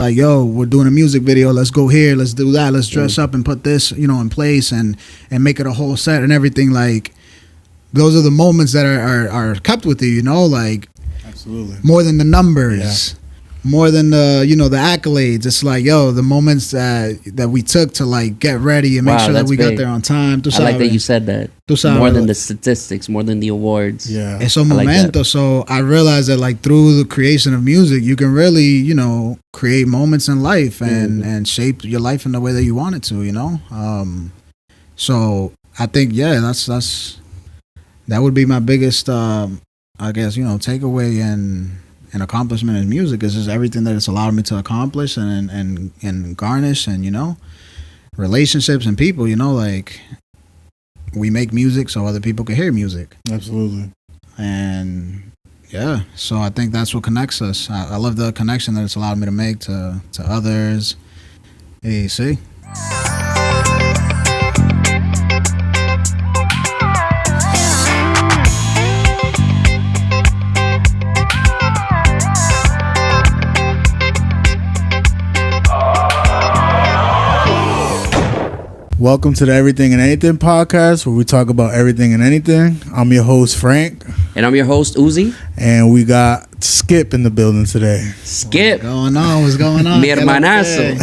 like, yo, we're doing a music video, let's go here, let's do that, let's dress up and put this, in place and make it a whole set and everything. Like, those are the moments that are kept with you, like, absolutely, more than the numbers, more than the the accolades. It's like, yo, the moments that we took to like get ready and make sure that we got there on time. I like that you said that. More than the statistics, more than the awards. Yeah, esos momentos. So I realized that like through the creation of music, you can really create moments in life and shape your life in the way that you want it to. So I think that's that would be my biggest I guess takeaway and accomplishment in music is just everything that it's allowed me to accomplish and garnish and relationships and people. Like, we make music so other people can hear music. Absolutely. And so I think that's what connects us. I love the connection that it's allowed me to make to others. Hey, see. Welcome to the Everything and Anything podcast, where we talk about everything and anything. I'm your host, Frank. And I'm your host, Uzi. And we got Skip in the building today. Skip. What's going on? Mi hermanazo.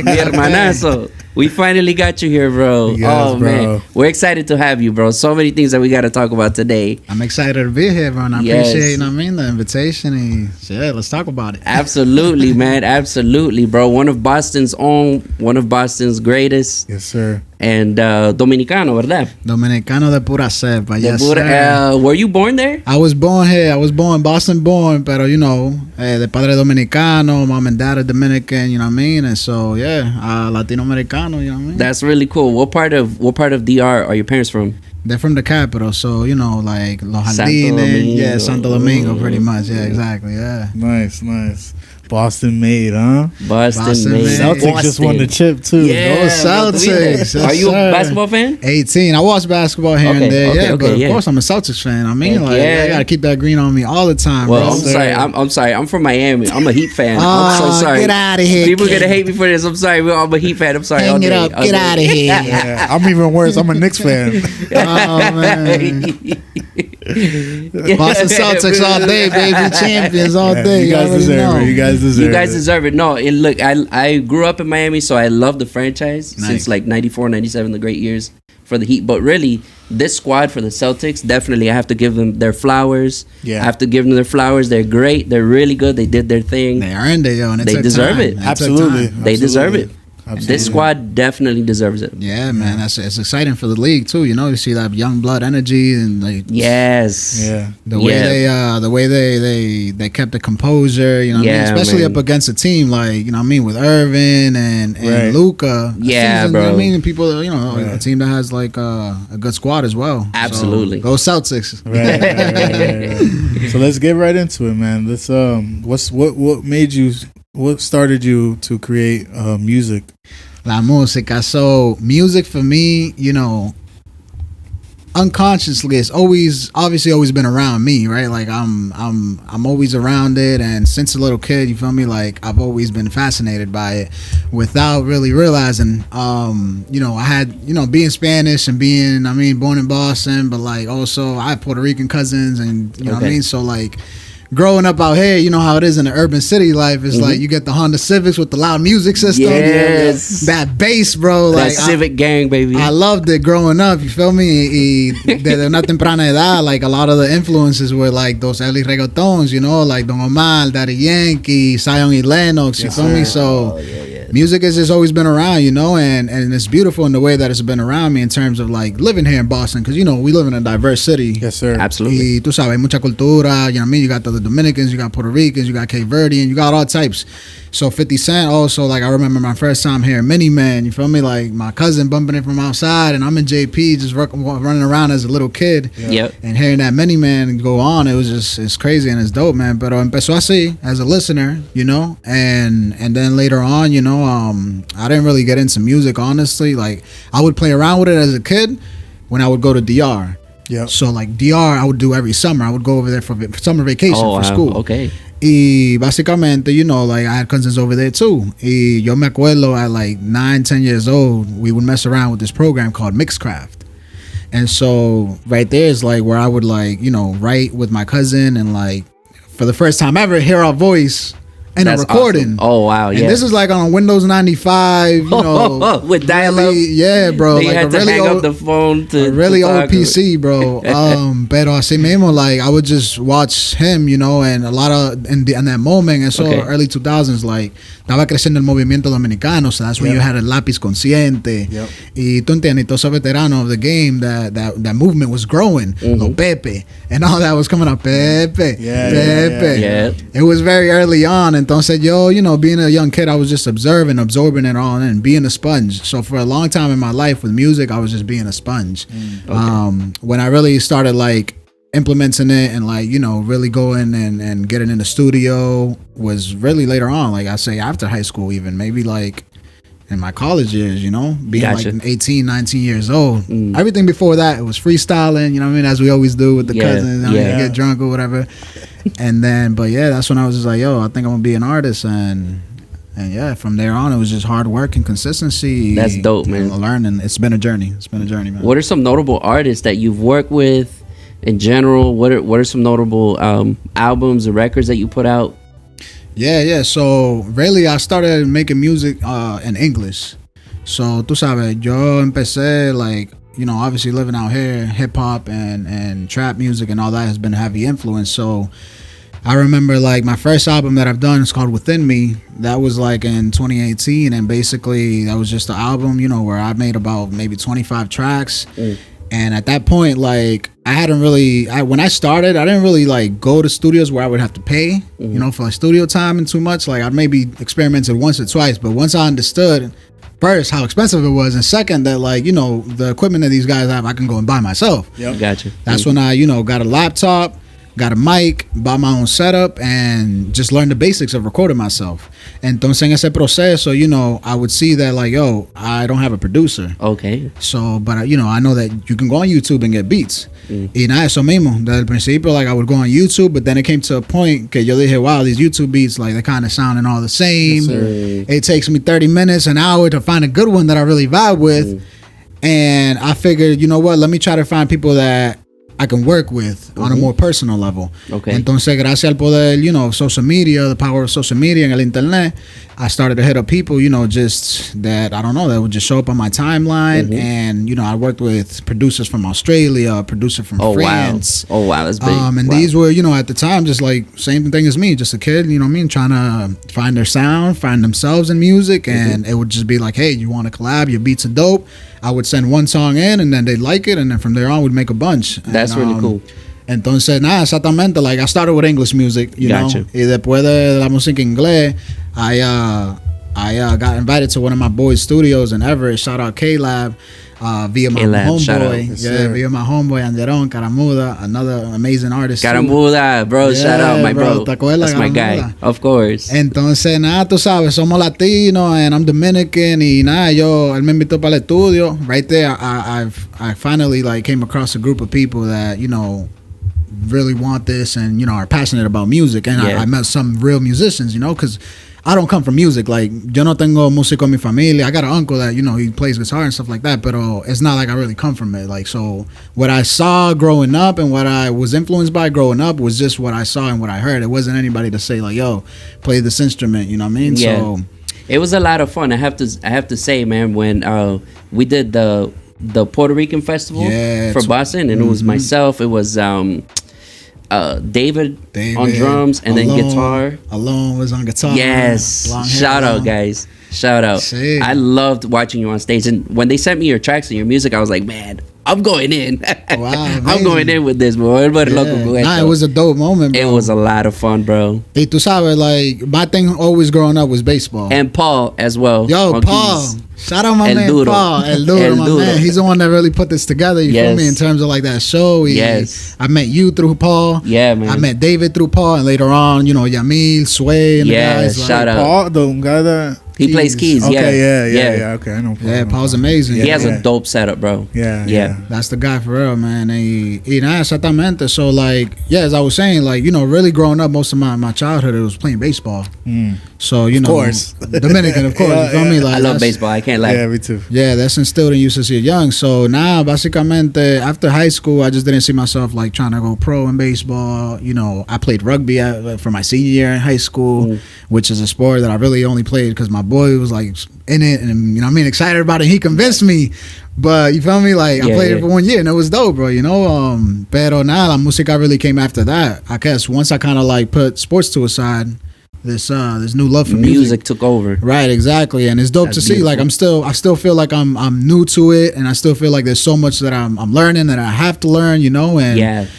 Mi hermanazo. We finally got you here, bro. Yes, man. We're excited to have you, bro. So many things that we got to talk about today. I'm excited to be here, bro. And I appreciate, the invitation. And let's talk about it. Absolutely, man. Absolutely, bro. One of Boston's own, one of Boston's greatest. Yes, sir. And Dominicano, ¿verdad? Dominicano de pura cepa, yes, sir. Were you born there? I was born here. I was Boston born, pero de padre dominicano, mom and dad are Dominican, you know what I mean? And so, Latino-Americano, you know what I mean? That's really cool. What part of DR are your parents from? They're from the capital, so, like Los Jardines. Santo Domingo, pretty much. Yeah, exactly, yeah. Nice. Boston made, huh? Boston made. Celtics just won the chip, too. Yeah, Celtics. Are you a basketball fan? 18. I watch basketball here and there, but of course I'm a Celtics fan. I mean, I got to keep that green on me all the time, well, bro. I'm sorry. I'm from Miami. I'm a Heat fan. I'm so sorry. Get out of here. People are going to hate me for this. I'm sorry. I'm a Heat fan. I'm sorry. Hang it up. Get out of here. Yeah, I'm even worse. I'm a Knicks fan. Oh, man. Boston Celtics all day, baby. Champions all day. You guys deserve it. You guys deserve it. No, look, I grew up in Miami, so I love the franchise since like 94, 97, the great years for the Heat. But really, this squad for the Celtics, definitely I have to give them their flowers. Yeah. I have to give them their flowers. They're great. They're really good. They did their thing. They earned it, yo. And they deserve it. Absolutely. They deserve it. Absolutely. This squad definitely deserves it. Yeah, man, it's exciting for the league too. You see that young blood energy and like the way they kept the composure. You know what I mean? Especially up against a team like with Irvin and Luka. Yeah, bro. You know what I mean? And people, a team that has like a good squad as well. Absolutely. So, go Celtics. Right. So let's get right into it, man. Let's what started you to create music? La música. So music for me, unconsciously, it's always been around me, right? Like I'm always around it, and since a little kid, you feel me? Like I've always been fascinated by it, without really realizing. I had being Spanish and being born in Boston, but like also I have Puerto Rican cousins, and you know what I mean. So like, growing up out here, you know how it is in the urban city life. It's like you get the Honda Civics with the loud music system. Yes. That bass, bro. That Civic gang, baby. I loved it growing up. You feel me? Desde una temprana edad, like a lot of the influences were like those early reggaetons, like Don Omar, Daddy Yankee, Zion y Lennox. You feel me? So music has just always been around, and it's beautiful in the way that it's been around me in terms of like living here in Boston, because we live in a diverse city. Yes, sir. Absolutely. Y tú sabes, mucha cultura. You know what I mean? You got the Dominicans, you got Puerto Ricans, you got Cape Verdean, you got all types. So 50 Cent also, like I remember my first time hearing Mini Man, you feel me? Like my cousin bumping it from outside, and I'm in JP just running around as a little kid. Yep. And hearing that Mini Man go on, it's crazy and it's dope, man. Pero empezó así as a listener, and then later on, I didn't really get into music, honestly. Like I would play around with it as a kid when I would go to DR. Yeah. So like DR, I would do every summer. I would go over there for summer vacation for school. Okay. Y básicamente, you know, like I had cousins over there too. Y yo me acuerdo at like 9, 10 years old, we would mess around with this program called Mixcraft. And so right there is like where I would like, you know, write with my cousin and like for the first time ever hear our voice in a recording. Awesome. Oh wow, yeah. And this is like on a Windows 95, you know, with dial-up. Yeah, bro. They like had a to really hang old, up the phone to a really to old talk. PC, bro. Pero así mismo, like I would just watch him, you know, and a lot of in that moment, and so early 2000s, like estaba creciendo el movimiento dominicano, so that's when you had a lápiz consciente, y tú entiendes, todos esos veteranos of the game, that movement was growing, Lo Pepe, and all that was coming up, Pepe. Yeah. It was very early on, entonces yo, you know, being a young kid, I was just observing it all, and being a sponge. So for a long time in my life with music, I was just being a sponge. When I really started like implementing it and like, you know, really going and getting in the studio was really later on, like I say after high school, even maybe like in my college years, you know, being like 18, 19 years old. Everything before that, it was freestyling, you know what I mean, as we always do with the cousins, you know, get drunk or whatever. And then, but yeah, that's when I was just like, yo, I think I'm gonna be an artist. And yeah, from there on, it was just hard work and consistency. That's dope, man. Learning. It's been a journey, man. What are some notable artists that you've worked with in general? What are some notable albums or records that you put out? Yeah. So really, I started making music in English. So tú sabes, yo empecé like, you know, obviously living out here, hip hop and trap music and all that has been a heavy influence. So I remember like my first album that I've done is called Within Me. That was like in 2018, and basically that was just an album, you know, where I made about maybe 25 tracks. And at that point, like I hadn't really, when I started, I didn't really like go to studios where I would have to pay, you know, for like studio time and too much. Like I maybe experimented once or twice, but once I understood first how expensive it was, and second that like, you know, the equipment that these guys have, I can go and buy myself. Gotcha. That's when I, you know, got a laptop, got a mic, bought my own setup, and just learned the basics of recording myself. Entonces en ese proceso, you know, I would see that like, yo, I don't have a producer. Okay. So, but you know, I know that you can go on YouTube and get beats. Y nada, eso mismo. Desde el principio, like I would go on YouTube, but then it came to a point que yo dije, wow, these YouTube beats, like they're kind of sounding all the same. Yes, it takes me 30 minutes, an hour to find a good one that I really vibe with. And I figured, you know what, let me try to find people that I can work with on a more personal level. Okay. Entonces, gracias al poder, you know, social media, the power of social media and el internet, I started to hit up people, you know, just that, I don't know, that would just show up on my timeline. And, you know, I worked with producers from Australia, a producer from France. Wow. Oh, wow, that's big. And these were, you know, at the time, just like same thing as me, just a kid, you know what I mean, trying to find their sound, find themselves in music. And it would just be like, hey, you want to collab? Your beats are dope. I would send one song in, and then they'd like it, and then from there on, we'd make a bunch. That's really cool. Entonces, nada, exactamente. Like, I started with English music, you know. Y después de la música en inglés, I got invited to one of my boys' studios in Everett. Shout out K-Lab. Via my homeboy. Via my homeboy Anderon Caramuda, another amazing artist. Caramuda, bro, shout out, my bro. ¿Te acuerdas? That's my guy, of course. Entonces, nada, tú sabes, somos latinos and I'm Dominican, y nada, él me invitó para el estudio. Right there, I finally like came across a group of people that, you know, really want this and, you know, are passionate about music. And I met some real musicians, you know, because I don't come from music. Like, yo no tengo músico en mi familia. I got an uncle that, you know, he plays guitar and stuff like that, but it's not like I really come from it. Like, so what I saw growing up and what I was influenced by growing up was just what I saw and what I heard. It wasn't anybody to say like, yo, play this instrument, you know what I mean? Yeah. So it was a lot of fun. I have to say, man, when we did the Puerto Rican festival for Boston, and it was myself, it was David on drums, and then guitar. Alone was on guitar. Yes. Shout out, guys. Shout out. Shit. I loved watching you on stage. And when they sent me your tracks and your music, I was like, man, I'm going in. Wow, I'm going in with this, bro. It was a dope moment, bro. It was a lot of fun, bro. Y tú sabes, like, my thing always growing up was baseball. And Paul as well. Yo, Paul. Keys. Shout out my man, Duro. Paul. El Duro, my man. He's the one that really put this together, you feel me, in terms of like that show. I met you through Paul. Yeah, man. I met David through Paul, and later on, you know, Yamil, Sway, and the guys. Shout out. Paul, the guy that He plays keys. Okay, yeah. Okay, I know. Yeah, Paul's amazing. He has a dope setup, bro. Yeah. That's the guy for real, man. Y nada, exactamente. So, like, yeah, as I was saying, like, you know, really growing up, most of my childhood, it was playing baseball. So, you know, course. Dominican, of course. You feel me? Like, I love baseball. I can't lie. Yeah, me too. Yeah, that's instilled in you since you're young. So now, básicamente, after high school, I just didn't see myself like trying to go pro in baseball. You know, I played rugby for my senior year in high school, which is a sport that I really only played because my boy was like in it, and you know, what I mean, excited about it. He convinced me, but you feel me? Like I played it for 1 year, and it was dope, bro. You know, pero nada, la música really came after that. I guess once I kind of like put sports to a side. This new love for music took over. Right, exactly, and it's dope to see. Like I still feel like I'm new to it, and I still feel like there's so much that I'm learning that I have to learn, you know. And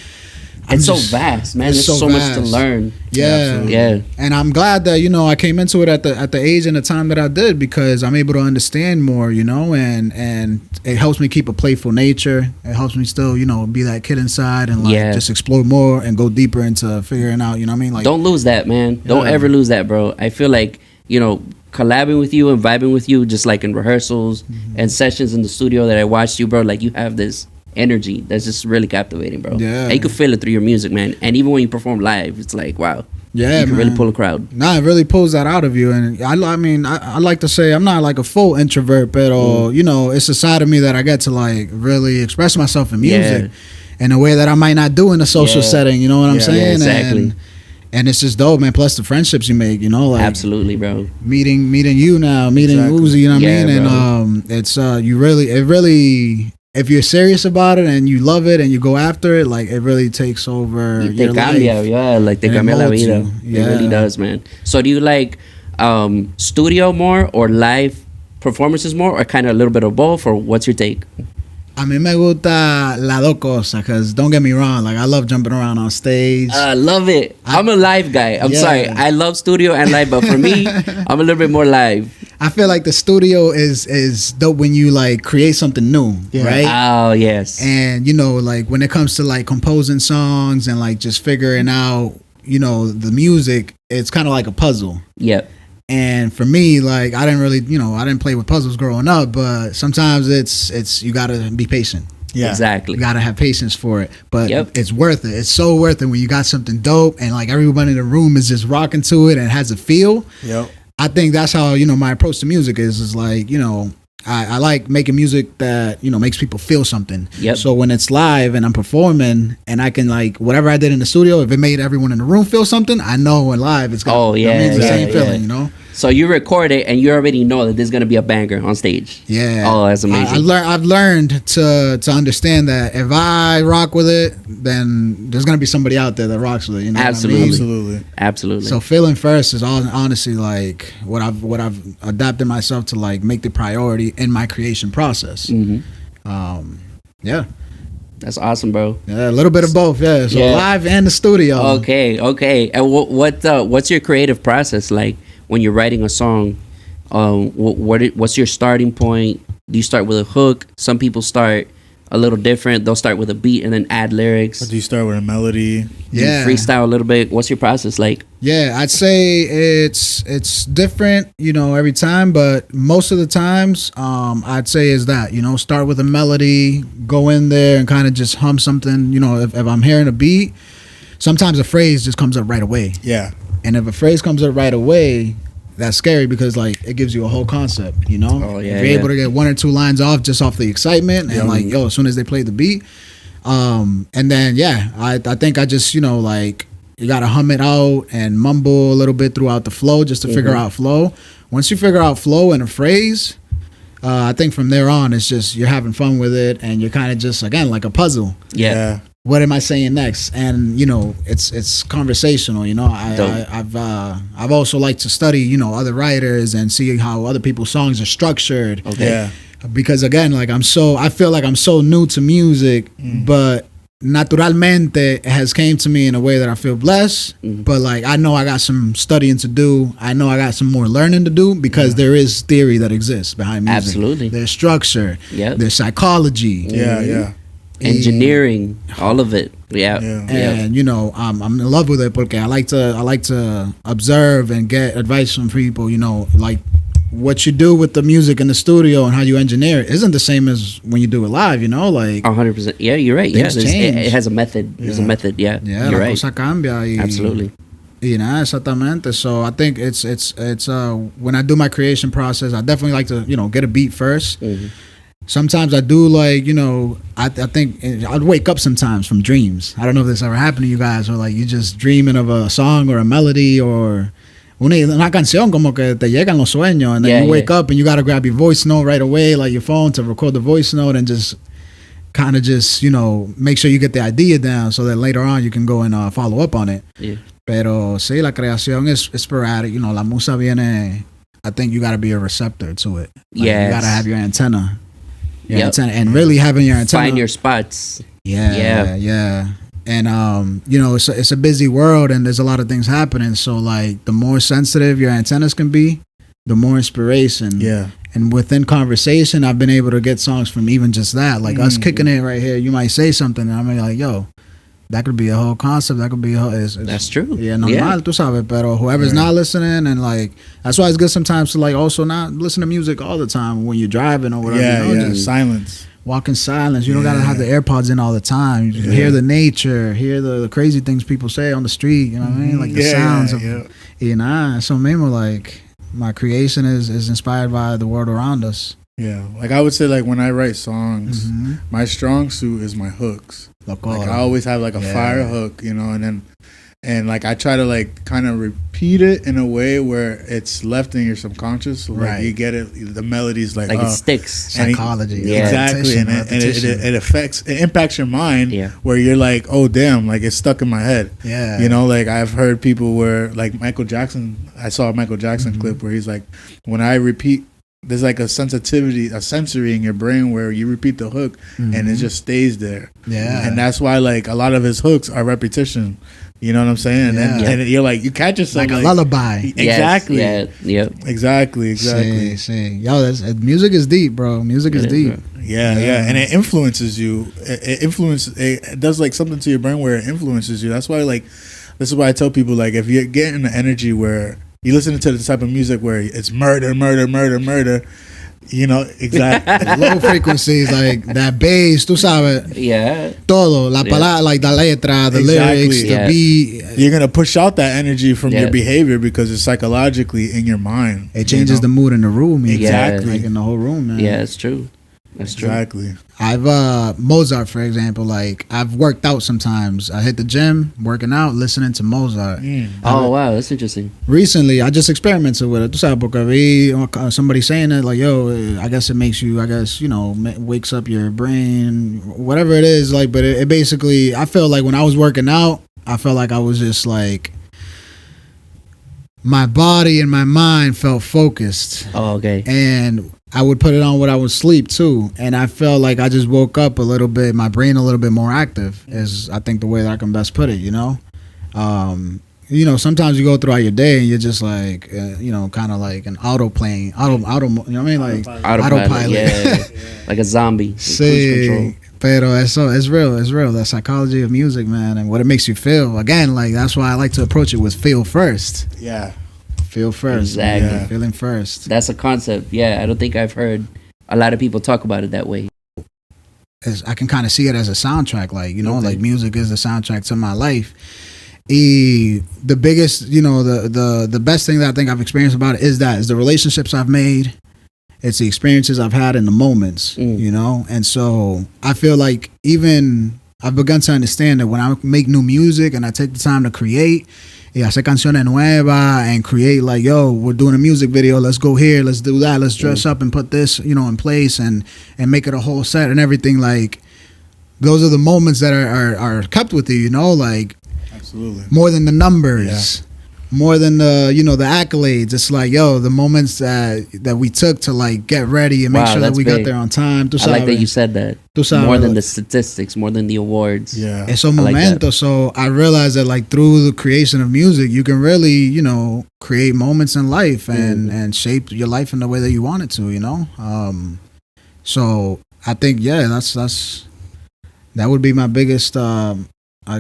it's so vast, man. There's so much to learn. Yeah. And I'm glad that, you know, I came into it at the age and the time that I did, because I'm able to understand more, you know, and it helps me keep a playful nature. It helps me still, you know, be that kid inside and like just explore more and go deeper into figuring out, you know what I mean? Like, don't lose that, man. Don't ever lose that, bro. I feel like, you know, collabing with you and vibing with you, just like in rehearsals and sessions in the studio that I watched you, bro, like you have this energy that's just really captivating, bro. Yeah, and you can feel it through your music, man. And even when you perform live, it's like, wow. Yeah, you can really pull a crowd. Nah, it really pulls that out of you. And I mean, I like to say I'm not like a full introvert, but you know, it's a side of me that I get to like really express myself in music in a way that I might not do in a social setting. You know what I'm saying? Yeah, exactly. And it's just dope, man. Plus the friendships you make, you know, like absolutely, bro. Meeting you now, meeting Uzi, you know what I mean? Bro. And it's it really. If you're serious about it and you love it and you go after it, like it really takes over your life. Like te cambia la vida. It really does, man. So do you like studio more or live performances more, or kind of a little bit of both, or what's your take? A mí me gusta las dos cosas, because don't get me wrong, like I love jumping around on stage. I love it. I'm a live guy. I'm sorry. I love studio and live, but for me, I'm a little bit more live. I feel like the studio is dope when you like create something new, right? Oh, yes. And you know, like when it comes to like composing songs and like just figuring out, you know, the music, it's kind of like a puzzle. Yep. And for me, like I didn't play with puzzles growing up, but sometimes it's you gotta be patient. Yeah, exactly. You gotta have patience for it, but it's worth it. It's so worth it when you got something dope and like everybody in the room is just rocking to it and has a feel. Yep. I think that's how, you know, my approach to music is like, you know, I like making music that, you know, makes people feel something. Yep. So when it's live and I'm performing and I can like whatever I did in the studio, if it made everyone in the room feel something, I know when live it's gonna it's the same feeling, you know. So you record it and you already know that there's gonna be a banger on stage. Yeah. Oh, that's amazing. I've learned to understand that if I rock with it, then there's gonna be somebody out there that rocks with it. You know Absolutely. So feeling first is honestly like what I've adapted myself to like make the priority in my creation process. Yeah. That's awesome, bro. Yeah, a little bit of both. Yeah. So live and the studio. Okay. And what's your creative process like when you're writing a song? What's your starting point? Do you start with a hook? Some people start a little different. They'll start with a beat and then add lyrics. Or do you start with a melody? Yeah. Do you freestyle a little bit? What's your process like? Yeah, I'd say it's different, you know, every time, but most of the times, I'd say is that, you know, start with a melody, go in there and kind of just hum something. You know, if I'm hearing a beat, sometimes a phrase just comes up right away. Yeah. And if a phrase comes up right away, that's scary because like it gives you a whole concept, you know. Oh, yeah, if you're able to get one or two lines off just off the excitement and like as soon as they play the beat, and then I think I just, you know, like you gotta hum it out and mumble a little bit throughout the flow just to figure out flow. Once you figure out flow in a phrase, I think from there on it's just you're having fun with it and you're kind of just again like a puzzle. Yeah. What am I saying next? And you know, it's conversational. You know, I've also liked to study, you know, other writers and see how other people's songs are structured. Okay. Yeah. Because again, like I feel like I'm so new to music, but naturalmente it has came to me in a way that I feel blessed. But like I know I got some studying to do. I know I got some more learning to do because there is theory that exists behind music. Absolutely. There's structure. Yeah. There's psychology. Yeah. Engineering, all of it. And you know, I'm in love with it because I like to observe and get advice from people, you know, like what you do with the music in the studio and how you engineer it isn't the same as when you do it live, you know, like 100%. Yeah, you're right. Yeah, things change. it has a method. There's a method. Yeah, yeah, you're la right. cosa cambia y, Absolutely. y nada, exactamente. So I think it's when I do my creation process, I definitely like to, you know, get a beat first. Mhm. Sometimes I do, like, you know, I think I'd wake up sometimes from dreams. I don't know if this ever happened to you guys, or like you just dreaming of a song or a melody or una canción, como que te llegan los sueños, and then you wake up and you gotta grab your voice note right away, like your phone, to record the voice note and just kind of just, you know, make sure you get the idea down so that later on you can go and follow up on it. Yeah. Pero sí, la creación es sporadic. You know, la musa viene. I think you gotta be a receptor to it. Like, yes. You gotta have your antenna. Your Yep. antenna, and really having your antenna. Find your spots. Yeah. And you know, it's a busy world, and there's a lot of things happening. So like, the more sensitive your antennas can be, the more inspiration. Yeah. And within conversation, I've been able to get songs from even just that. Like us kicking it right here, you might say something, and I'm like, yo, that could be a whole concept. That could be a whole. That's true. Yeah, normal, tú sabes. Pero whoever's not listening, and like, that's why it's good sometimes to like also not listen to music all the time when you're driving or whatever. Yeah, you know, yeah. just Silence. walk in silence. You don't gotta have the AirPods in all the time. You hear the nature, hear the crazy things people say on the street. You know what I mean? Like the sounds of, you know. So maybe like my creation is inspired by the world around us. Yeah, like I would say, like when I write songs, my strong suit is my hooks. Like I always have like a fire hook, you know, and like I try to like kind of repeat it in a way where it's left in your subconscious, so like you get it, the melody's like it sticks. Psychology, exactly, and it impacts your mind, where you're like, oh damn, like it's stuck in my head. Yeah, you know, like I've heard people where like Michael Jackson. I saw a Michael Jackson clip where he's like, when I repeat. There's like a sensory in your brain where you repeat the hook and it just stays there. Yeah. And that's why like a lot of his hooks are repetition. You know what I'm saying? And you're like, you catch yourself like a lullaby. Exactly. Yes. Yeah. Yep. Exactly. See. Yo, music is deep, bro. Music is deep. Yeah. And it influences you. It does like something to your brain where it influences you. That's why like, this is why I tell people, like, if you're getting the energy where you listen to the type of music where it's murder, you know, exactly. Low frequencies, like that bass, tú sabes. Yeah. Todo, la palabra, like the letra, the lyrics, the beat. You're going to push out that energy from your behavior because it's psychologically in your mind. It changes the mood in the room. Exactly. Like in the whole room, man. Yeah, it's true. That's true. Exactly. I've Mozart, for example, like I've worked out sometimes. I hit the gym, working out, listening to Mozart. Oh wow, that's interesting. Recently, I just experimented with it. Tú sabes, porque vi somebody saying it, like, yo, I guess it makes you, you know, wakes up your brain, whatever it is, like, but it basically, I felt like when I was working out, I felt like I was just like, my body and my mind felt focused. Oh, okay. And I would put it on when I would sleep too, and I felt like I just woke up a little bit, my brain a little bit more active, is I think the way that I can best put it. You know, you know, sometimes you go throughout your day and you're just like, you know, kind of like an autoplane, you know what I mean, like autopilot. Yeah. Like a zombie. Sí, pero eso es real. It's real. The psychology of music, man, and what it makes you feel. Again, like that's why I like to approach it with feel first. Yeah. Feel first. Exactly. Yeah. Feeling first. That's a concept. Yeah, I don't think I've heard a lot of people talk about it that way. I can kind of see it as a soundtrack, like, you know, like music is the soundtrack to my life. The biggest, you know, the best thing that I think I've experienced about it is the relationships I've made. It's the experiences I've had in the moments, you know? And so I feel like even I've begun to understand that when I make new music and I take the time to create, hacer canciones nuevas and create, like, yo, we're doing a music video, let's go here, let's do that, let's dress up and put this, you know, in place and make it a whole set and everything. Like, those are the moments that are kept with you, you know, like, absolutely, more than the numbers, more than the, you know, the accolades. It's like, yo, the moments that we took to like get ready and make sure that we got there on time. I like that you said that. More than the statistics, more than the awards. Yeah, esos momentos. So I realized that like through the creation of music, you can really, you know, create moments in life and shape your life in the way that you want it to, you know. So I think that would be my biggest, I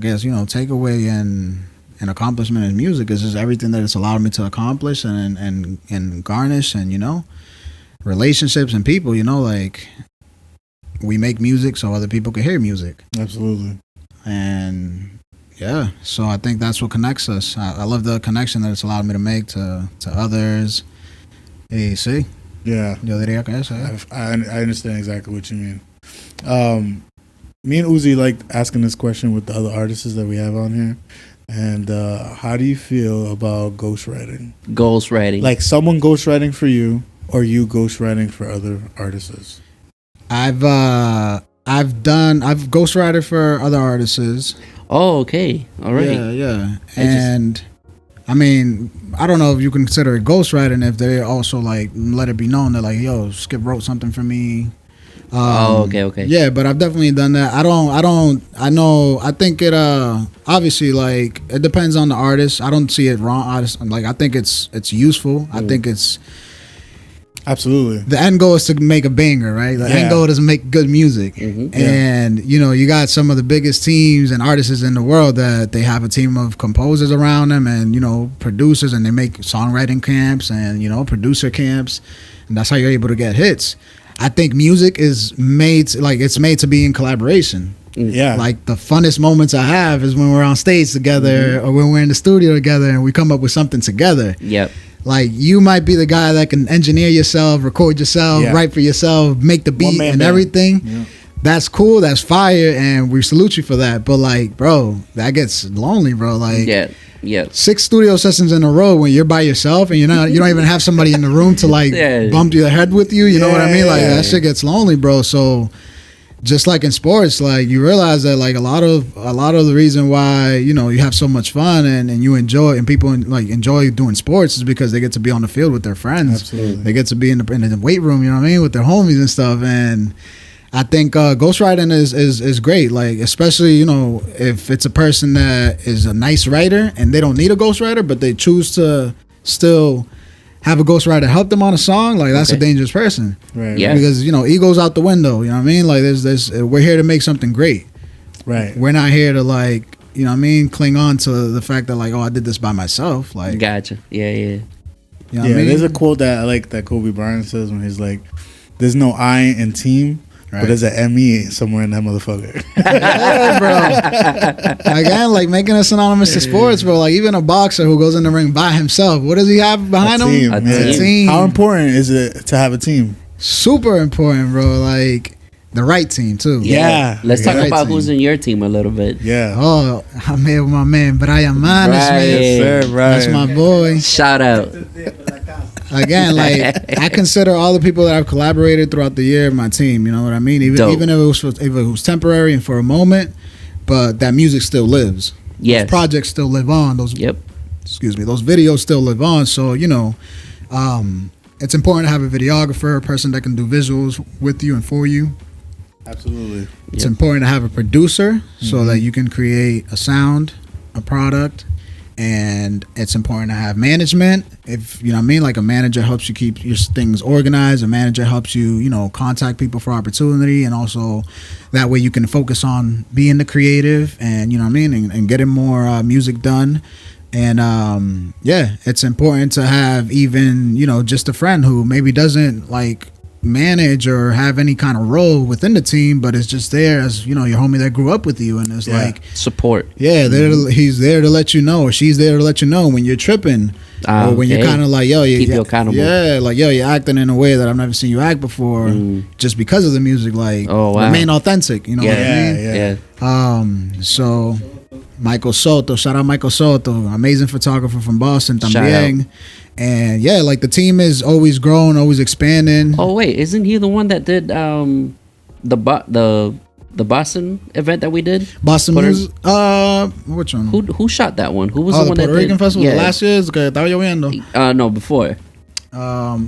guess, you know, takeaway and an accomplishment in music. It's just everything that it's allowed me to accomplish and garnish, and relationships and people. Like, we make music so other people can hear music. Absolutely. And yeah, so I think that's what connects us. I love the connection that it's allowed me to make to others. Hey, see? Yeah. Yo diría que eso, I understand exactly what you mean. Me and Uzi like asking this question with the other artists that we have on here. And how do you feel about ghostwriting? Ghostwriting. Like someone ghostwriting for you, or you ghostwriting for other artists? I've ghostwriter for other artists. Oh, okay. All right. Yeah. And I mean, I don't know if you consider it ghostwriting if they also like let it be known that like, yo, Skip wrote something for me. Okay. Yeah, but I've definitely done that. I think it obviously like it depends on the artist. I don't see it wrong. I think it's useful. I think it's absolutely the end goal is to make a banger, right? The end goal is to make good music. Mm-hmm. And you got some of the biggest teams and artists in the world that they have a team of composers around them and producers, and they make songwriting camps and producer camps, and that's how you're able to get hits. I think music is made to be in collaboration. Yeah. Like the funnest moments I have is when we're on stage together or when we're in the studio together and we come up with something together. Yep. Like you might be the guy that can engineer yourself, record yourself, write for yourself, make the beat and everything. Yeah. That's cool. That's fire. And we salute you for that. But like, bro, that gets lonely, bro. Like, yeah. 6 studio sessions in a row when you're by yourself and you don't even have somebody in the room to like bump your head with you. You know what I mean? Like that shit gets lonely, bro. So just like in sports, like you realize that like a lot of the reason why you have so much fun and you enjoy and people enjoy doing sports is because they get to be on the field with their friends. Absolutely. They get to be in the weight room. You know what I mean, with their homies and stuff. And I think ghostwriting is great. Like especially if it's a person that is a nice writer and they don't need a ghostwriter, but they choose to still have a ghostwriter help them on a song, like that's a dangerous person. Right. Yeah. Because ego's out the window. You know what I mean? Like we're here to make something great. Right. We're not here to like cling on to the fact that like, oh, I did this by myself. Like, gotcha. Yeah. You know what I mean? There's a quote that I like that Kobe Bryant says when he's like, "There's no I in team." Right. But there's an ME somewhere in that motherfucker. Yeah, bro. Again, like making us synonymous to sports, bro. Like even a boxer who goes in the ring by himself, what does he have behind him? A team. How important is it to have a team? Super important, bro. Like the right team too. Yeah. Let's talk right about team. who's in your team a little bit. Yeah. Oh, I'm here with my man Brian Manis, man. Yes, sir, That's my boy. Shout out. Again, like I consider all the people that I've collaborated throughout the year my team. You know what I mean? Even if it was temporary and for a moment, but that music still lives. Yes. Those projects still live on. Those videos still live on. So it's important to have a videographer, a person that can do visuals with you and for you. Absolutely. It's important to have a producer so that you can create a sound, a product. And it's important to have management. If you know what I mean, like a manager helps you keep your things organized. A manager helps you, contact people for opportunity, and also that way you can focus on being the creative and and getting more music done. And it's important to have even just a friend who maybe doesn't like manage or have any kind of role within the team, but is just there as your homie that grew up with you, and it's like support. He's there to let you know, or she's there to let you know when you're tripping, or when you're kind of like, keep you accountable. Yeah, like you're acting in a way that I've never seen you act before, just because of the music. Like, remain authentic. You know what I mean? Yeah. So Michael Soto, shout out Michael Soto, amazing photographer from Boston, también. And like the team is always growing, always expanding. Oh wait, isn't he the one that did the Boston event that we did? Boston Music. Which one? Who shot that one? Who was the one Puerto that Rican did? Festival last year? Que estaba lloviendo. No, before.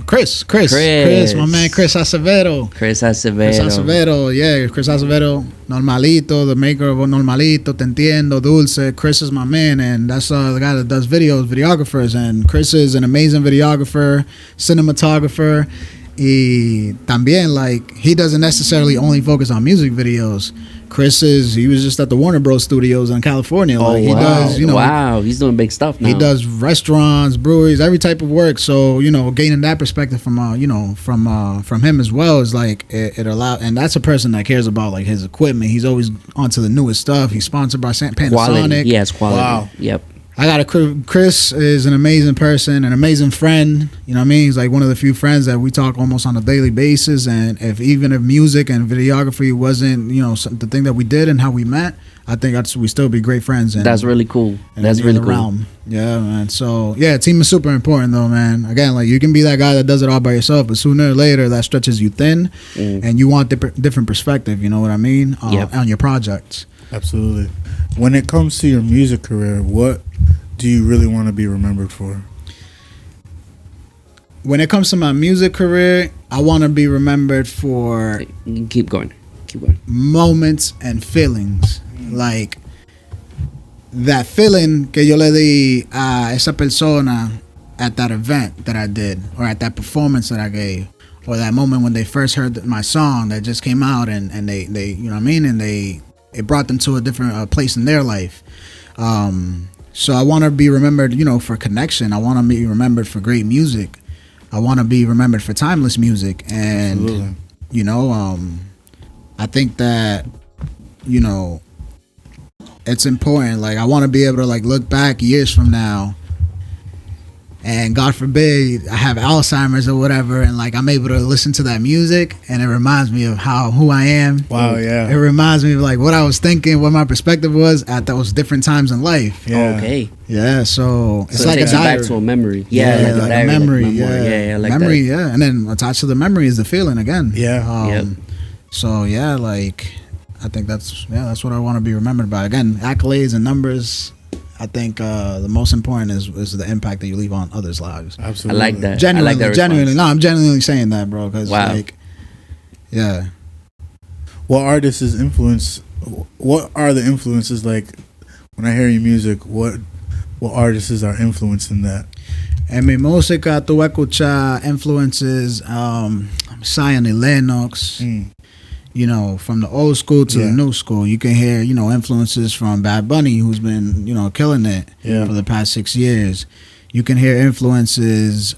Chris, my man, Chris Acevedo. Chris Acevedo, yeah, Chris Acevedo, Normalito, the maker of Normalito, Te Entiendo, Dulce. Chris is my man, and that's the guy that does videographers, and Chris is an amazing videographer, cinematographer. Y también, like, he doesn't necessarily only focus on music videos. He was just at the Warner Bros. Studios in California. Like, he does, wow, he's doing big stuff now. He does restaurants, breweries, every type of work. So, gaining that perspective from him as well is like it allowed, and that's a person that cares about like his equipment. He's always onto the newest stuff. He's sponsored by Panasonic. Quality. Yes, quality. Wow. Yep. I got Chris is an amazing person, an amazing friend. You know what I mean? He's like one of the few friends that we talk almost on a daily basis. And if music and videography wasn't, the thing that we did and how we met, I think we still be great friends. And that's really cool. That's really cool. Realm. Yeah, man. So yeah, team is super important though, man. Again, like you can be that guy that does it all by yourself, but sooner or later that stretches you thin, and you want different perspective. You know what I mean? On your projects. Absolutely. When it comes to your music career, what do you really want to be remembered for? When it comes to my music career, I want to be remembered for keep going moments and feelings, like that feeling que yo le di a esa persona at that event that I did, or at that performance that I gave, or that moment when they first heard my song that just came out, and they you know what I mean, and it brought them to a different place in their life. So I want to be remembered, for connection. I want to be remembered for great music. I want to be remembered for timeless music. And, absolutely. I think that, it's important. Like, I want to be able to, like, look back years from now, and God forbid I have Alzheimer's or whatever, and like I'm able to listen to that music and it reminds me of who I am. Wow, yeah. It reminds me of like what I was thinking, what my perspective was at those different times in life. Yeah. Okay. Yeah, so it's like it takes you back to a memory. Yeah, like a memory. Yeah, like memory. That. Yeah, and then attached to the memory is the feeling again. Yeah. So yeah, like I think that's what I want to be remembered by. Again, accolades and numbers. I think the most important is the impact that you leave on others' lives. Absolutely. I like that. Genuinely. No, I'm genuinely saying that, bro. Because like, yeah. What are the influences like? When I hear your music, what artists are influencing that? En mi música tú escuchas influences Zion y Lennox. From the old school to the new school. You can hear, influences from Bad Bunny, who's been, killing it for the past 6 years. You can hear influences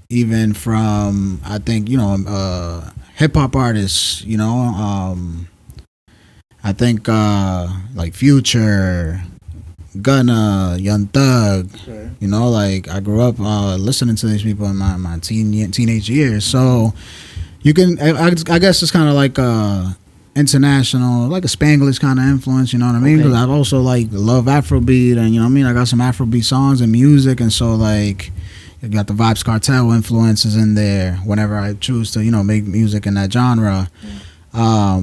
even from, I think, hip-hop artists, I think like Future, Gunna, Young Thug, like I grew up listening to these people in my teenage years. So you can, I guess it's kind of like international, like a Spanglish kind of influence, you know what I mean? Because I've also like love Afrobeat, and you know what I mean, I got some Afrobeat songs and music, and so like you got the Vibes Cartel influences in there whenever I choose to, make music in that genre. I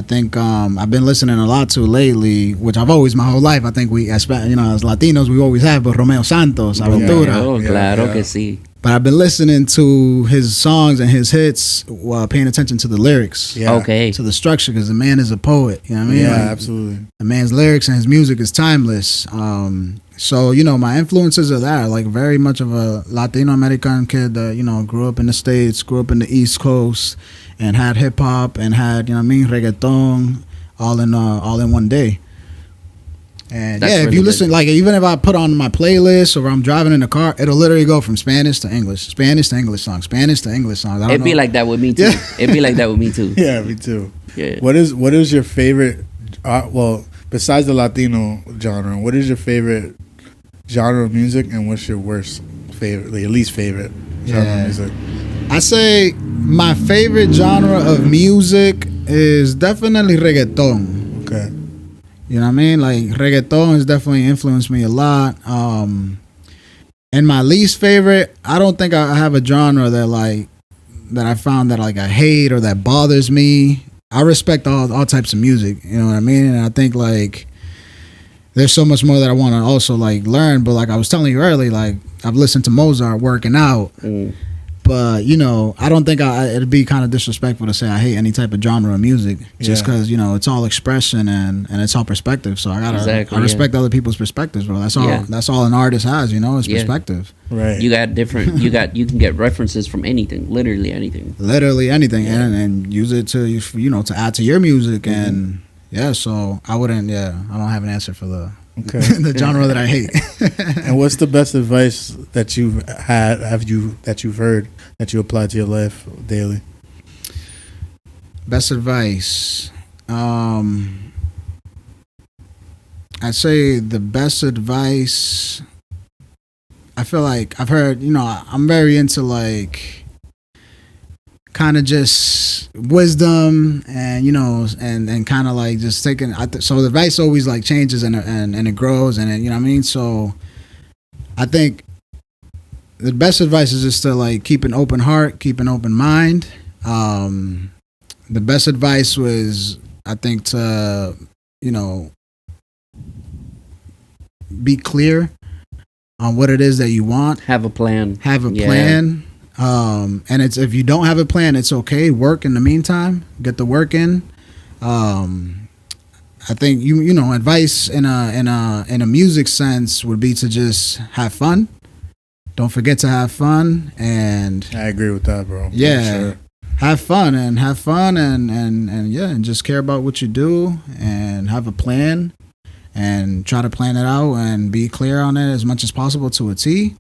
think I've been listening a lot to lately, which I've always my whole life. I think we, as Latinos, we always have, but Romeo Santos, Aventura. Claro que sí. But I've been listening to his songs and his hits while paying attention to the lyrics. Yeah. Okay. To the structure, because the man is a poet. You know what I mean? Yeah, like, absolutely. The man's lyrics and his music is timeless. So, my influences are that. Like, very much of a Latino American kid that, grew up in the States, grew up in the East Coast, and had hip-hop and had, reggaeton all in one day. And that's if you listen, like even if I put on my playlist or I'm driving in the car, it'll literally go from Spanish to English songs, Spanish to English songs. It'd be like that with me too. Yeah. It'd be like that with me too. Yeah, me too. Yeah. What is your favorite? Besides the Latino genre, what is your favorite genre of music, and what's your worst favorite, like your least favorite genre of music? I say my favorite genre of music is definitely reggaeton. Okay. You know what I mean? Like reggaeton has definitely influenced me a lot. And my least favorite, I don't think I have a genre that I found that like I hate or that bothers me. I respect all types of music. You know what I mean? And I think like there's so much more that I want to also like learn. But like I was telling you earlier, like I've listened to Mozart working out. But I don't think it'd be kind of disrespectful to say I hate any type of genre of music, just because it's all expression and it's all perspective. So I respect other people's perspectives, bro. That's all. Yeah. That's all an artist has, is perspective. Right. You got different. You can get references from anything, literally anything, and use it to to add to your music and So I wouldn't. I don't have an answer for the genre that I hate. And what's the best advice that you've had? That you've heard that you apply to your life daily? Best advice. I'd say the best advice. I feel like I've heard. I'm very into like kind of just wisdom and and kind of like just taking. So the advice always like changes and it grows and you know what I mean. So I think the best advice is just to like keep an open heart, keep an open mind. The best advice was, I think, to be clear on what it is that you want. Have a plan. Plan. And it's, if you don't have a plan, it's okay. Work in the meantime. Get the work in. I think advice in a music sense would be to just have fun. Don't forget to have fun, and I agree with that, bro. Yeah, sure. Have fun and just care about what you do and have a plan and try to plan it out and be clear on it as much as possible to a T.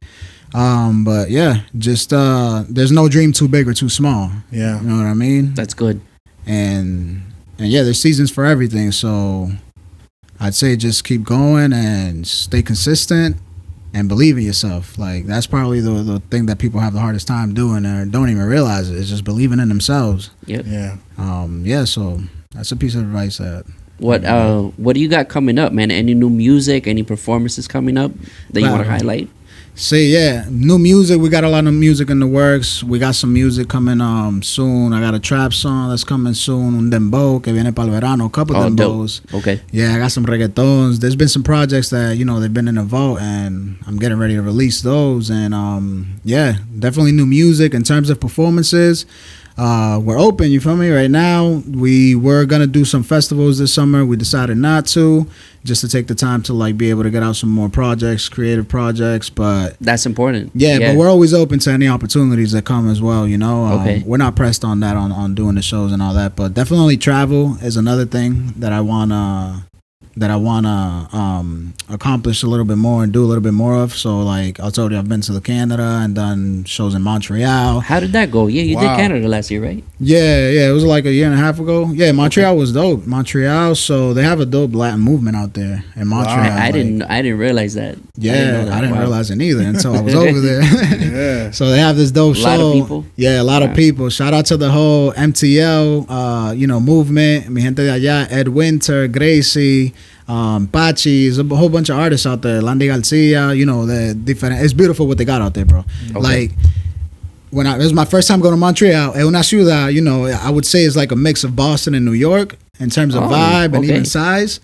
But yeah, just there's no dream too big or too small. Yeah, you know what I mean. That's good. And yeah, there's seasons for everything. So I'd say just keep going and stay consistent and believe in yourself. Like that's probably the thing that people have the hardest time doing or don't even realize it. Is just believing in themselves. Yep. Yeah. So that's a piece of advice that. What do you got coming up, man? Any new music? Any performances coming up that you want to highlight? New music. We got a lot of music in the works. We got some music coming soon. I got a trap song that's coming soon. Un dembow que viene para el verano. A couple dembows. Okay. Yeah, I got some reggaetons. There's been some projects that they've been in the vault, and I'm getting ready to release those. And definitely new music. In terms of performances, we're open. You feel me? Right now, we were gonna do some festivals this summer. We decided not to, just to take the time to like be able to get out some more projects, creative projects. But that's important. Yeah, but we're always open to any opportunities that come as well. Okay. We're not pressed on that on doing the shows and all that. But definitely travel is another thing that I wanna accomplish a little bit more and do a little bit more of. So like I told you, I've been to Canada and done shows in Montreal. How did that go? Yeah, you did Canada last year, right? Yeah, it was like a year and a half ago. Yeah, Montreal was dope. Montreal, so they have a dope Latin movement out there in Montreal. Wow. I didn't realize that. Yeah, I didn't realize it either until I was over there. Yeah. So they have this dope show. A lot of people. Yeah, a lot of people. Shout out to the whole MTL, movement. Mi gente de allá, Ed Winter, Gracie. Pachi, there's a whole bunch of artists out there. Landy Garcia, the different. It's beautiful what they got out there, bro. Okay. Like it was my first time going to Montreal. Es una ciudad, I would say it's like a mix of Boston and New York in terms of vibe and even size.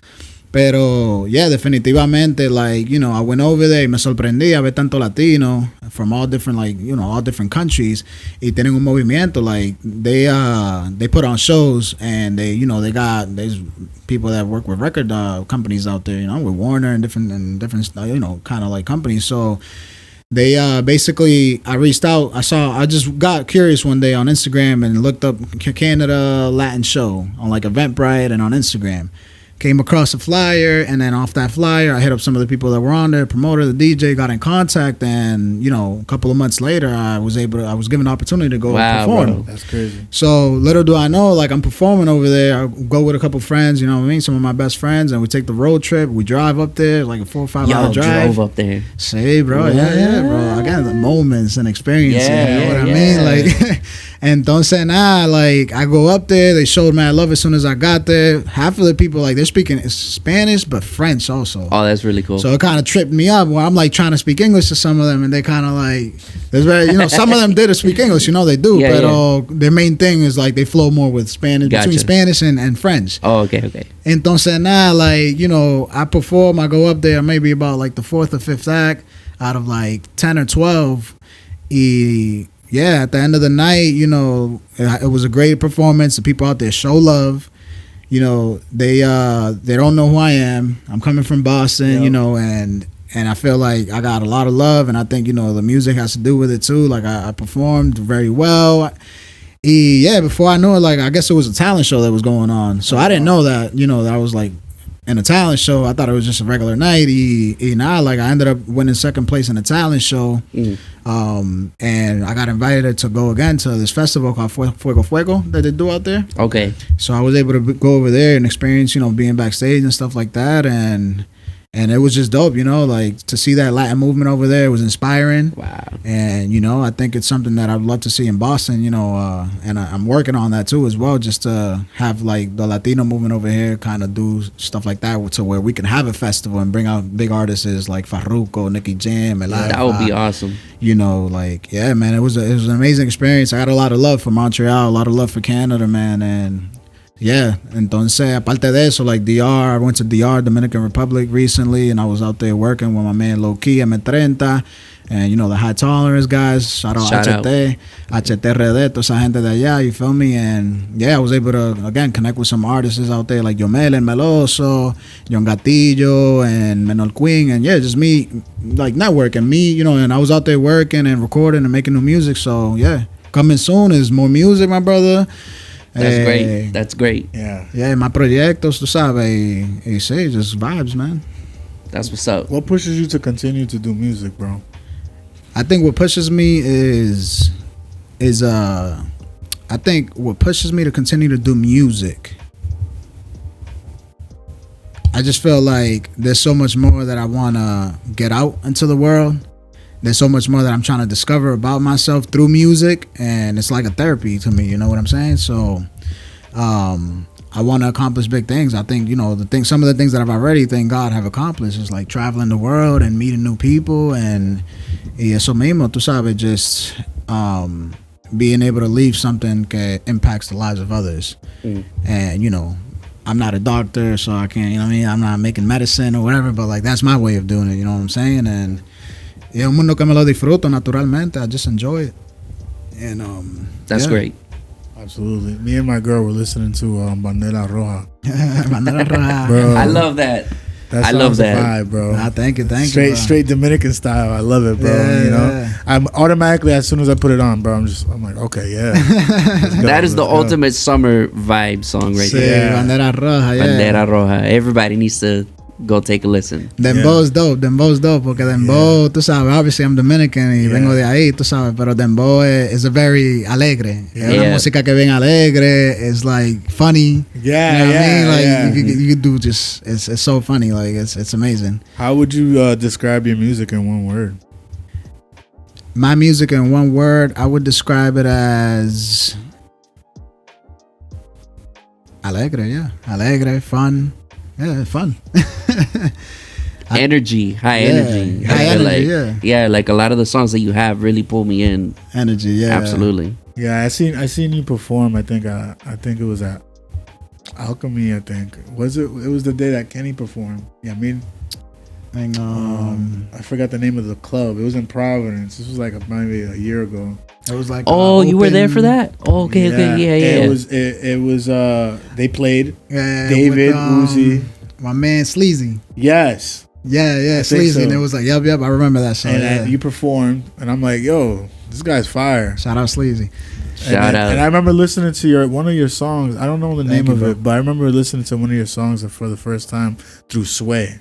Pero yeah, definitivamente, like, I went over there y me sorprendí a ver tanto latino from all different, like, all different countries. Y tienen un movimiento, like, they put on shows and there's people that work with record companies out there, with Warner and different kind of like companies. So they basically, I reached out. I just got curious one day on Instagram and looked up Canada Latin show on like Eventbrite and on Instagram. Came across a flyer, and then off that flyer, I hit up some of the people that were on there, promoter, the DJ, got in contact, and a couple of months later, I was given the opportunity to go perform. Bro. That's crazy. So little do I know, like I'm performing over there. I go with a couple of friends, you know what I mean, some of my best friends, and we take the road trip. We drive up there, like a 4 or 5 hour drive. Drove up there. Say, bro, yeah, bro. I got the moments and experiences. You know what I mean, like. Entonces, like, I go up there. They showed me I love as soon as I got there. Half of the people, like, they're speaking Spanish, but French also. Oh, that's really cool. So it kind of tripped me up where I'm, like, trying to speak English to some of them, and they kind of, like, there's very, some of them did speak English, they do, but their main thing is, like, they flow more with Spanish, between Spanish and French. Oh, okay. Entonces, like, I perform, I go up there maybe about, like, the 4th or 5th act out of, like, 10 or 12. yeah, at the end of the night, you know, it was a great performance. The people out there show love. You know, they don't know who I am. I'm coming from Boston, you know, and I feel like I got a lot of love, and I think, you know, the music has to do with it too. Like I performed very well. Yeah, before I knew it, like I guess it was a talent show that was going on. So I didn't know that, you know, that I was like in a talent show. I thought it was just a regular night. Like I ended up winning second place in a talent show. And I got invited to go again to this festival called Fuego that they do out there. Okay. So I was able to go over there and experience, you know, being backstage and stuff like that. And it was just dope, you know, like to see that Latin movement over there was inspiring. Wow. And, you know, I think it's something that I'd love to see in Boston, you know, and I'm working on that too as well, just to have like the Latino movement over here kind of do stuff like that to where we can have a festival and bring out big artists like Farruko, Nicky Jam. That would be awesome. You know, like, yeah, man, it was an amazing experience. I got a lot of love for Montreal, a lot of love for Canada, man, and yeah, entonces, aparte de eso, like DR, I went to DR, Dominican Republic recently, and I was out there working with my man Low Key, M30, and, you know, the High Tolerance guys, shout out HT Red, toda esa gente de allá, you feel me? And yeah, I was able to, again, connect with some artists out there like Yomel and Meloso, John Gatillo, and Menor Queen, and yeah, just me, like, networking, you know, and I was out there working and recording and making new music, so yeah, coming soon is more music, my brother. That's great. That's great. Yeah. Yeah, my proyectos, tú sabes, y sí, just vibes, man. That's what's up. What pushes you to continue to do music, bro? I think what pushes me is I think what pushes me to continue to do music, I just feel like there's so much more that I want to get out into the world. There's so much more that I'm trying to discover about myself through music, and it's like a therapy to me, you know what I'm saying? So I want to accomplish big things. I think, you know, some of the things that I've already, thank God, have accomplished is like traveling the world and meeting new people, and eso mismo, tú sabes, just being able to leave something that impacts the lives of others. And, you know, I'm not a doctor, so I can't, you know what I mean? I'm not making medicine or whatever, but like that's my way of doing it, you know what I'm saying? And yeah, un mundo que me lo disfruto naturalmente. I just enjoy it. And that's great. Absolutely. Me and my girl were listening to Bandera Roja. Bandera Roja. Bro, I love that. I love that vibe, bro. Nah, thank you, straight Dominican style. I love it, bro. Yeah, you know, yeah. I'm automatically, as soon as I put it on, bro, I'm like, okay, yeah. That is the ultimate summer vibe song right there. Bandera Roja, yeah. Bandera Roja. Everybody needs to go take a listen. Dembo's dope, porque Dembow, tú sabes, obviously I'm Dominican y vengo de ahí, tú sabes, pero Dembow is a very alegre. Es una música que bien alegre, it's like funny. Yeah, you know what I mean? Like you do just, it's so funny, like it's amazing. How would you describe your music in one word? My music in one word, I would describe it as alegre, yeah. Alegre, fun. Yeah, fun. Energy, high energy. High energy, yeah, like a lot of the songs that you have really pull me in. Energy, yeah. Absolutely. Yeah, I seen you perform. I think it was at Alchemy. I think it was the day that Kenny performed. Yeah, I mean, I forgot the name of the club. It was in Providence. This was like maybe a year ago. It was like you were there for that? Oh, okay, yeah. It was they played David Uzi, my man Sleazy. Yes. Yeah, Sleazy, so. And it was like, yep, I remember that song. And you performed, and I'm like, yo, this guy's fire. Shout out Sleazy. Shout out. And I remember listening to one of your songs. I don't know the name of it, but I remember listening to one of your songs for the first time through Sway.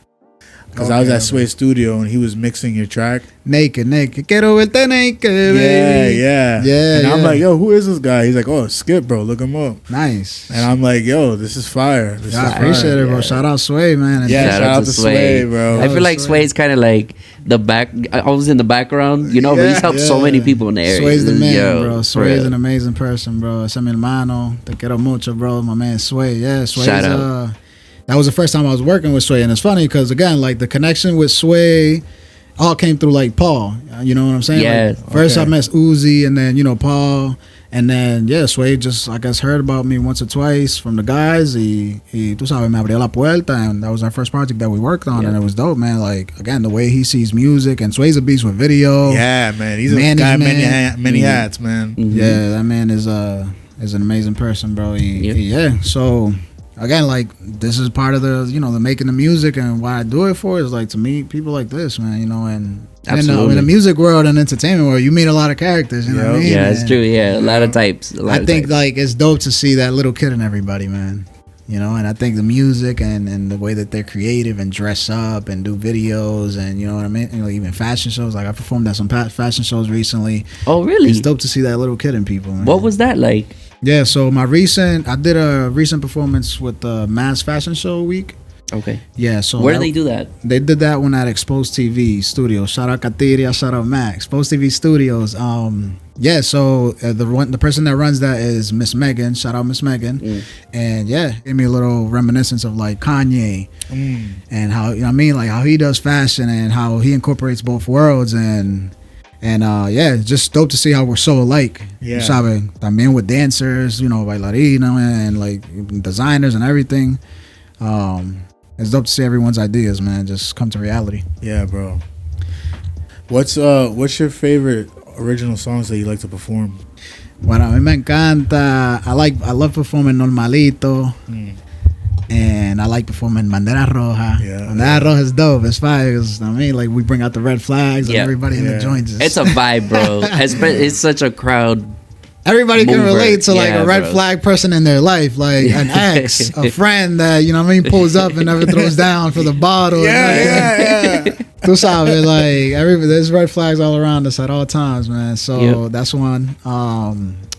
Because I was at Sway Studio and he was mixing your track. Naked. Quiero verte naked, baby. Yeah. And I'm like, yo, who is this guy? He's like, oh, Skip, bro. Look him up. Nice. And I'm like, yo, this is fire. I appreciate it, bro. Shout out Sway, man. And shout out to Sway, bro. I feel like Sway's kind of like the back. I was in the background, you know, but he's helped so many people in the area. Sway's the man, bro. Sway is an amazing person, bro. Ese mi hermano. Te quiero mucho, bro. My man Sway. Yeah, Sway's shout out. That was the first time I was working with Sway, and it's funny because again, like the connection with Sway all came through like Paul. You know what I'm saying? Yeah. Like, first I met Uzi, and then Paul, and then Sway just I guess heard about me once or twice from the guys. He tú sabes, me abrió la puerta, and that was our first project that we worked on, and it was dope, man. Like again, the way he sees music, and Sway's a beast with video. Yeah, man, he's a guy many hats, man. Mm-hmm. Yeah, that man is an amazing person, bro. So again, like this is part of the the making the music, and what I do it for is like to meet people like this, man. And in the music world and entertainment world, you meet a lot of characters. You know what I mean? Yeah, it's true. Yeah, a lot of types. I think like it's dope to see that little kid in everybody, man. And I think the music and the way that they're creative and dress up and do videos and you know what I mean, even fashion shows. Like I performed at some fashion shows recently. Oh, really? It's dope to see that little kid in people, man. What was that like? Yeah, so I did a recent performance with the Mass Fashion Show Week. Okay. Yeah, so where did they do that? They did that one at Exposed TV Studios. Shout out Katiria, shout out Mac. Exposed TV Studios. So the person that runs that is Miss Megan. Shout out Miss Megan. And gave me a little reminiscence of like Kanye and how like how he does fashion and how he incorporates both worlds and it's just dope to see how we're so alike. Yeah. Sabe, también with dancers, bailarina and like designers and everything. It's dope to see everyone's ideas, man, just come to reality. Yeah, bro. What's your favorite original songs that you like to perform? Bueno, a mí me encanta. I love performing Normalito. And I like performing Bandera Roja. Yeah. Bandera Roja is dope. It's fire. Like we bring out the red flags and everybody in the joints. It's a vibe, bro. It's such a crowd. Everybody can relate to like a red flag person in their life, like an ex, a friend that pulls up and never throws down for the bottle. Yeah. Tú sabes, like there's red flags all around us at all times, man. So that's one.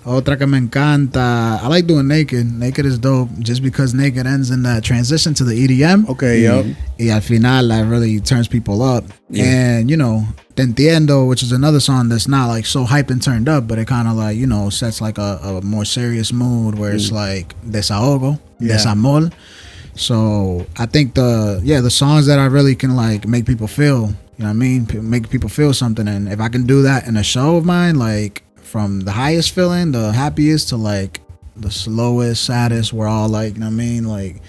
Otra que me encanta. I like doing Naked. Naked is dope just because Naked ends in that transition to the EDM. Okay, yep. Y al final that really turns people up. Yeah. And Te Entiendo, which is another song that's not like so hype and turned up, but it kind of like sets like a more serious mood where it's like desahogo, desamor. So I think the songs that I really can like make people feel, make people feel something, and if I can do that in a show of mine, like from the highest feeling, the happiest, to like the slowest, saddest, we're all like, like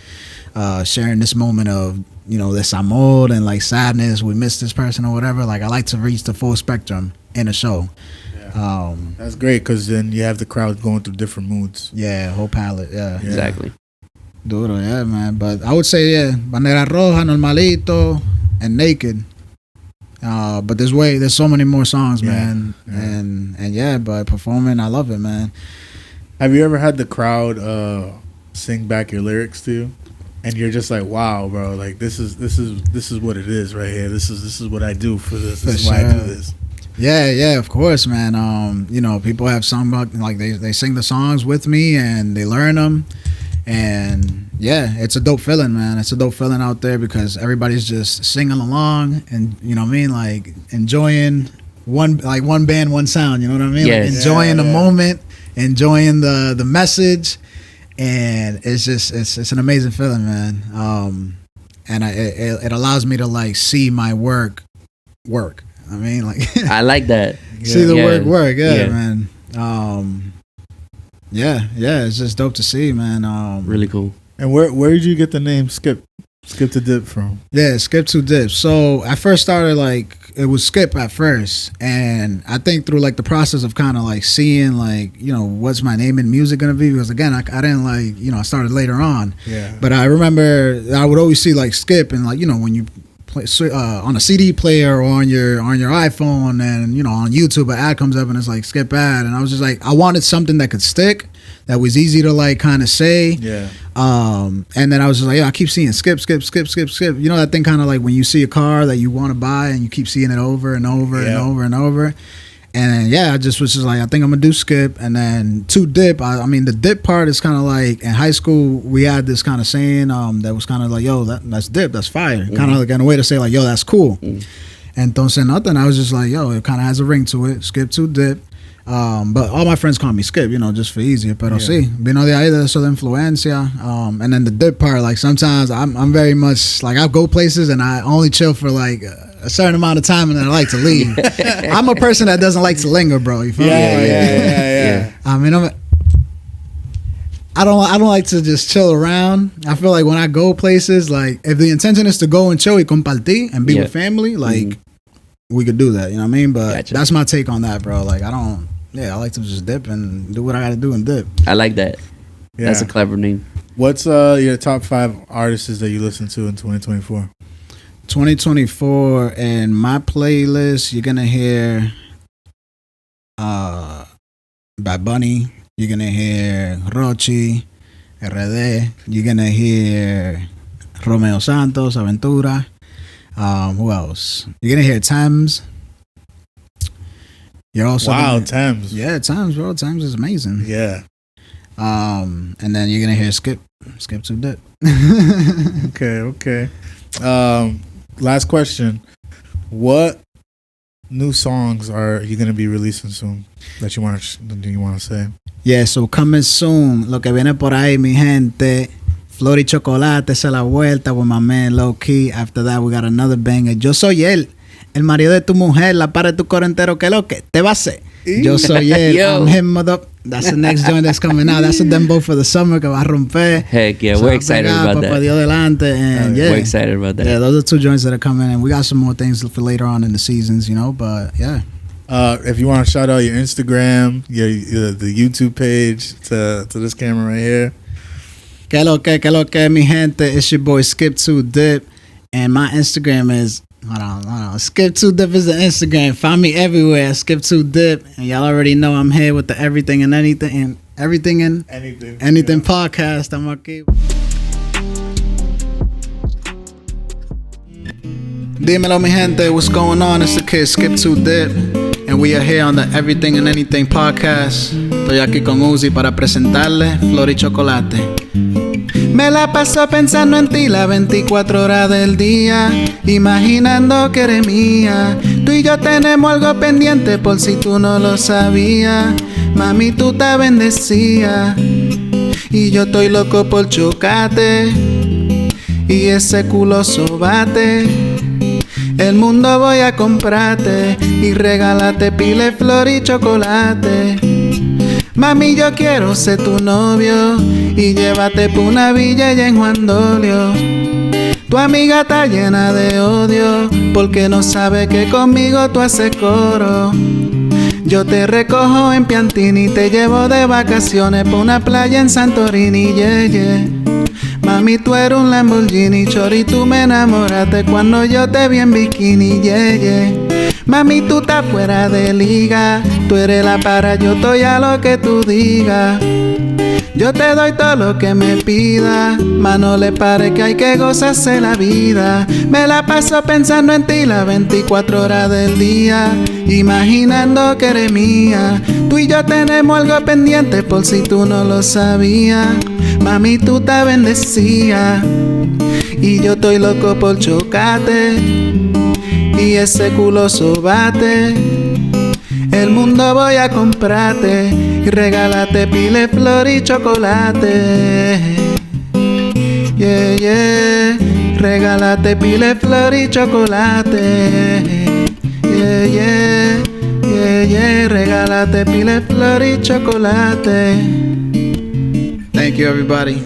sharing this moment of this amor and like sadness, we miss this person or whatever. Like I like to reach the full spectrum in a show. That's great because then you have the crowd going through different moods. Yeah, whole palette. Yeah, exactly. Duro, yeah, man. But I would say Bandera Roja, Normalito, and Naked. But there's so many more songs, man. And but performing, I love it, man. Have you ever had the crowd sing back your lyrics to you? And you're just like, wow, bro, like this is what it is right here. This is what I do for this. This is why I do this. Yeah, of course, man. People have sung about, like they sing the songs with me and they learn them. And it's a dope feeling, man. It's a dope feeling out there because everybody's just singing along and like enjoying one band, one sound, you know what I mean? Yes. Like enjoying the moment, enjoying the message, and it's an amazing feeling, man. And it allows me to like see my work. I mean, like I like that. See the work, man. It's just dope to see, man. Really cool. And where did you get the name Skip2Dip from? Yeah, Skip2Dip. So I first started like it was Skip at first, and I think through like the process of kind of like seeing like what's my name in music gonna be, because again I didn't like I started later on. Yeah. But I remember I would always see like Skip and like when you play on a CD player or on your iPhone and on YouTube an ad comes up and it's like Skip ad, and I was just like I wanted something that could stick, that was easy to like kind of say. Yeah. And then I was just like, I keep seeing skip. That thing kind of like when you see a car that you want to buy and you keep seeing it over and over and over and over. And I just was just like, I think I'm gonna do Skip. And then 2Dip. I mean, the dip part is kind of like in high school we had this kind of saying that was kind of like, yo, that's dip, that's fire. Mm-hmm. Kind of like in a way to say like, yo, that's cool. Mm-hmm. And don't say nothing. I was just like, yo, it kind of has a ring to it. Skip2Dip. But all my friends call me Skip, you know, just for easier. Pero sí, vino de ahí, de eso de influencia. And then the dip part, like sometimes I'm very much like I go places and I only chill for like a certain amount of time and then I like to leave. I'm a person that doesn't like to linger, bro. You feel me? Yeah. I mean, I don't like to just chill around. I feel like when I go places, like if the intention is to go and chill y compartir and be with family, like we could do that. You know what I mean? But that's my take on that, bro. Like I like to just dip and do what I got to do and dip. I like that. Yeah. That's a clever name. What's your top 5 artists that you listen to in 2024? 2024 in my playlist, you're gonna hear Bad Bunny. You're gonna hear Rochi, RD. You're gonna hear Romeo Santos, Aventura. Who else? You're gonna hear Thames. You're also Thames. Yeah, Thames, bro. Thames is amazing. Yeah. And then you're gonna hear Skip2Dip. Okay. Last question. What new songs are you gonna be releasing soon that you want to say? Yeah, so coming soon. Lo que viene por ahí, mi gente. Flor y Chocolate, esa es la vuelta with my man Low Key. After that, we got another banger. Yo soy él, el marido de tu mujer, la para de tu coro entero, que lo que te va a hacer. Yo soy él, I'm him, mother. That's the next joint that's coming out. That's a dembow for the summer que va a romper. Heck yeah, we're excited about that. Dios delante, and we're excited about that. Yeah, those are 2 joints that are coming, and we got some more things for later on in the seasons, you know. But yeah. If you want to shout out your Instagram, the YouTube page to this camera right here. Que lo que, mi gente. It's your boy Skip2Dip, and my Instagram is hold on. Skip2Dip is the Instagram. Find me everywhere, Skip2Dip, and y'all already know I'm here with the everything and anything podcast. I'm aquí. Dímelo, mi gente, what's going on? It's the kid Skip2Dip, and we are here on the Everything and Anything podcast. Estoy aquí con Uzi para presentarle Flor y Chocolate. Me la paso pensando en ti las 24 horas del día, imaginando que eres mía. Tú y yo tenemos algo pendiente por si tú no lo sabías. Mami, tú te bendecías y yo estoy loco por chocarte y ese culo sobate. El mundo voy a comprarte y regálate pile, flor y chocolate. Mami, yo quiero ser tu novio y llévate pa' una villa allá en Juan Dolio. Tu amiga está llena de odio porque no sabe que conmigo tú haces coro. Yo te recojo en Piantini y te llevo de vacaciones pa' una playa en Santorini, yeah. Mami, tú eres un Lamborghini, chori, tú me enamoraste cuando yo te vi en bikini, yeah. Mami, tú estás fuera de liga, tú eres la para, yo estoy a lo que tú digas. Yo te doy todo lo que me pidas, mas no le pare que hay que gozarse la vida. Me la paso pensando en ti las 24 horas del día, imaginando que eres mía. Tú y yo tenemos algo pendiente por si tú no lo sabías. Mami, tú te bendecías y yo estoy loco por chocarte y ese culo sobate. El mundo voy a comprarte y regálate pile, flor y chocolate. Yeah. Regálate pile, flor y chocolate. Yeah. Regálate pile, flor y chocolate. Thank you, everybody.